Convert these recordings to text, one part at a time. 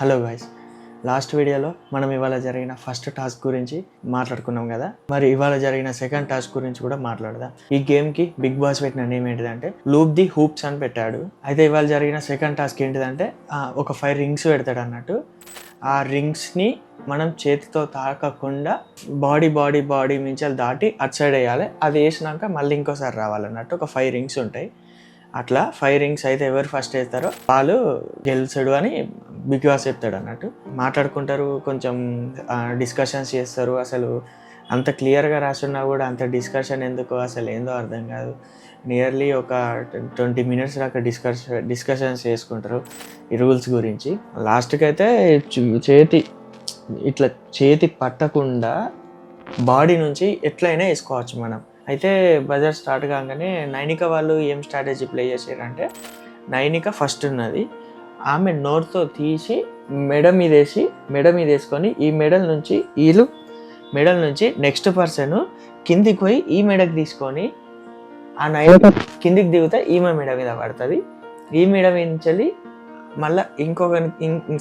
Hello guys, last వీడియోలో మనం ఇవాళ జరిగిన ఫస్ట్ టాస్క్ గురించి మాట్లాడుకున్నాం కదా. మరి ఇవాళ జరిగిన సెకండ్ టాస్క్ గురించి కూడా మాట్లాడదాం. ఈ గేమ్కి బిగ్ బాస్ పెట్టిన నేమ్ ఏంటిదంటే లూప్ ది హూప్స్ అని పెట్టాడు. అయితే ఇవాళ జరిగిన సెకండ్ టాస్క్ ఏంటిదంటే ఒక 5 రింగ్స్ పెడతాడు అన్నట్టు. ఆ రింగ్స్ని మనం చేతితో తాకకుండా బాడీ మించి దాటి అటు సైడ్ వేయాలి. అది వేసినాక మళ్ళీ ఇంకోసారి రావాలన్నట్టు. ఒక 5 రింగ్స్ ఉంటాయి. అట్లా 5 రింగ్స్ అయితే ఎవరు ఫస్ట్ వేస్తారో వాళ్ళు గెలిచాడు అని బిగ్ బాస్ చెప్తాడు అన్నట్టు. మాట్లాడుకుంటారు, కొంచెం డిస్కషన్స్ చేస్తారు. అసలు అంత క్లియర్గా రాసున్నా కూడా అంత డిస్కషన్ ఎందుకు అసలు ఏందో అర్థం కాదు. నియర్లీ ఒక 20 మినిట్స్ దాకా డిస్కషన్స్ చేసుకుంటారు ఈ రూల్స్ గురించి. లాస్ట్కి అయితే చేతి పట్టకుండా బాడీ నుంచి ఎట్లయినా వేసుకోవచ్చు మనం. అయితే బజార్ స్టార్ట్ కాగానే నైనిక వాళ్ళు ఏం స్ట్రాటజీ ప్లే చేశారంటే, నైనిక ఫస్ట్ ఉన్నది, ఆమె నోరుతో తీసి మెడ మీద వేసుకొని ఈ మెడల్ నుంచి నెక్స్ట్ పర్సన్ కిందికి పోయి ఈ మెడకి తీసుకొని ఆ నైనిక కిందికి దిగితే ఈమె మెడ మీద పడుతుంది. ఈ మెడ నుంచి మళ్ళీ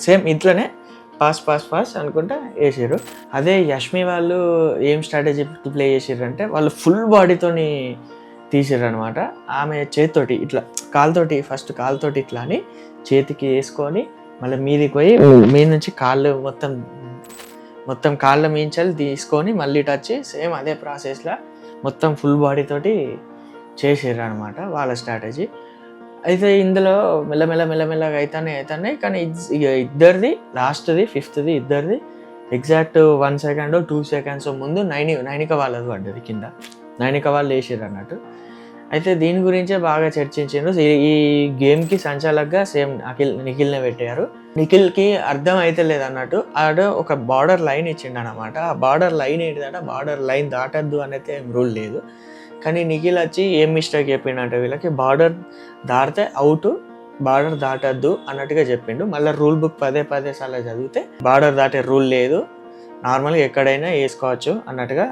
సేమ్ ఇట్లనే పాస్ అనుకుంటా వేసారు. అదే యష్మి వాళ్ళు ఏం స్ట్రాటజీ ప్లే చేసారు అంటే, వాళ్ళు ఫుల్ బాడీతోని తీసారు అనమాట. ఆమె చేతితోటి ఇట్లా ఫస్ట్ కాలుతోటి ఇట్లా అని చేతికి వేసుకొని మళ్ళీ మీదికి పోయి మీద నుంచి కాళ్ళు మొత్తం కాళ్ళ మీంచాలి తీసుకొని మళ్ళీ టచ్ సేమ్ అదే ప్రాసెస్లో మొత్తం ఫుల్ బాడీతోటి చేసారు అనమాట వాళ్ళ స్ట్రాటజీ. అయితే ఇందులో మెల్లమెల్లగా అవుతానే కానీ ఇద్దరిది లాస్ట్ది ఫిఫ్త్ది ఇద్దరిది ఎగ్జాక్ట్ 1 సెకండ్ 2 సెకండ్స్ ముందు నైనిక వాళ్ళది పడ్డది కింద. నైనిక వాళ్ళు వేసారు అన్నట్టు. అయితే దీని గురించే బాగా చర్చించారు. ఈ గేమ్కి సంచాలకుగా సేమ్ నిఖిల్నే పెట్టారు. నిఖిల్కి అర్థం అయితే లేదు అన్నట్టు. ఆడ ఒక బార్డర్ లైన్ ఇచ్చిండు అనమాట. ఆ బార్డర్ లైన్ ఏంటిదంటే బార్డర్ లైన్ దాటద్దు అనేది ఏం రూల్ లేదు. కానీ నిఖిల్ వచ్చి ఏం మిస్టేక్ చెప్పిండంటే వీళ్ళకి బార్డర్ దాటితే అవుట్, బార్డర్ దాటద్దు అన్నట్టుగా చెప్పిండు. మళ్ళీ రూల్ బుక్ పదే సార్లు చదివితే బార్డర్ దాటే రూల్ లేదు, నార్మల్గా ఎక్కడైనా వేసుకోవచ్చు అన్నట్టుగా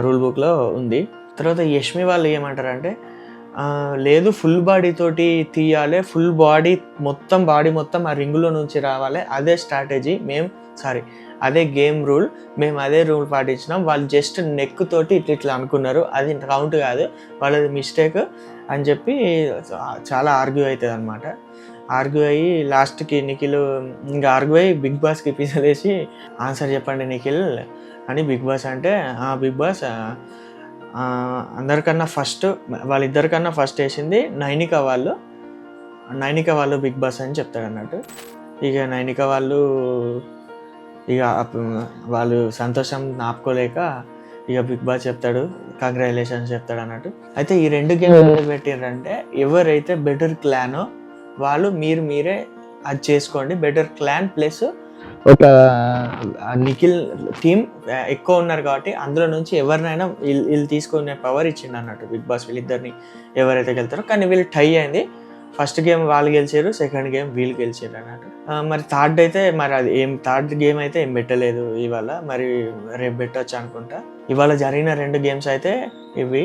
రూల్ బుక్లో ఉంది. తర్వాత యష్మి వాళ్ళు ఏమంటారంటే, లేదు ఫుల్ బాడీ తోటి తీయాలి, ఫుల్ బాడీ మొత్తం ఆ రింగులో నుంచి రావాలి, అదే స్ట్రాటజీ అదే గేమ్ రూల్, మేము అదే రూల్ పాటించినాం, వాళ్ళు జస్ట్ నెక్ తోటి ఇట్లా అనుకున్నారు, అది కౌంట్ కాదు, వాళ్ళది మిస్టేక్ అని చెప్పి చాలా ఆర్గ్యూ అవుతుంది అనమాట. ఆర్గ్యూ అయ్యి లాస్ట్కి నిఖిల్ ఆర్గ్యూ అయ్యి బిగ్ బాస్కి పిసలేసి ఆన్సర్ చెప్పండి నిఖిల్ అని బిగ్ బాస్ అంటే, బిగ్ బాస్ వాళ్ళిద్దరికన్నా ఫస్ట్ వేసింది నైనిక వాళ్ళు బిగ్ బాస్ అని చెప్తాడు అన్నట్టు. ఇక నైనిక వాళ్ళు సంతోషం ఆపుకోలేక ఇక బిగ్ బాస్ చెప్తాడు కంగ్రాచులేషన్స్ చెప్తాడు అన్నట్టు. అయితే ఈ 2 గేమ్లు ఎందుకు పెట్టారంటే, ఎవరైతే బెటర్ క్లానో వాళ్ళు మీరే అది చేసుకోండి. బెటర్ క్లాన్ ప్లస్ ఒక నిఖిల్ టీం ఎక్కువ ఉన్నారు కాబట్టి అందులో నుంచి ఎవరినైనా వీళ్ళు తీసుకునే పవర్ ఇచ్చిండు అన్నట్టు బిగ్ బాస్ వీళ్ళిద్దరిని ఎవరైతే గెలుతారో. కానీ వీళ్ళు టై అయింది. ఫస్ట్ గేమ్ వాళ్ళు గెలిచారు, సెకండ్ గేమ్ వీళ్ళు గెలిచారు అన్నట్టు. మరి థర్డ్ గేమ్ అయితే ఏం పెట్టలేదు ఇవాళ, మరి రేపు పెట్టవచ్చు అనుకుంటా. ఇవాళ జరిగిన 2 గేమ్స్ అయితే ఇవి.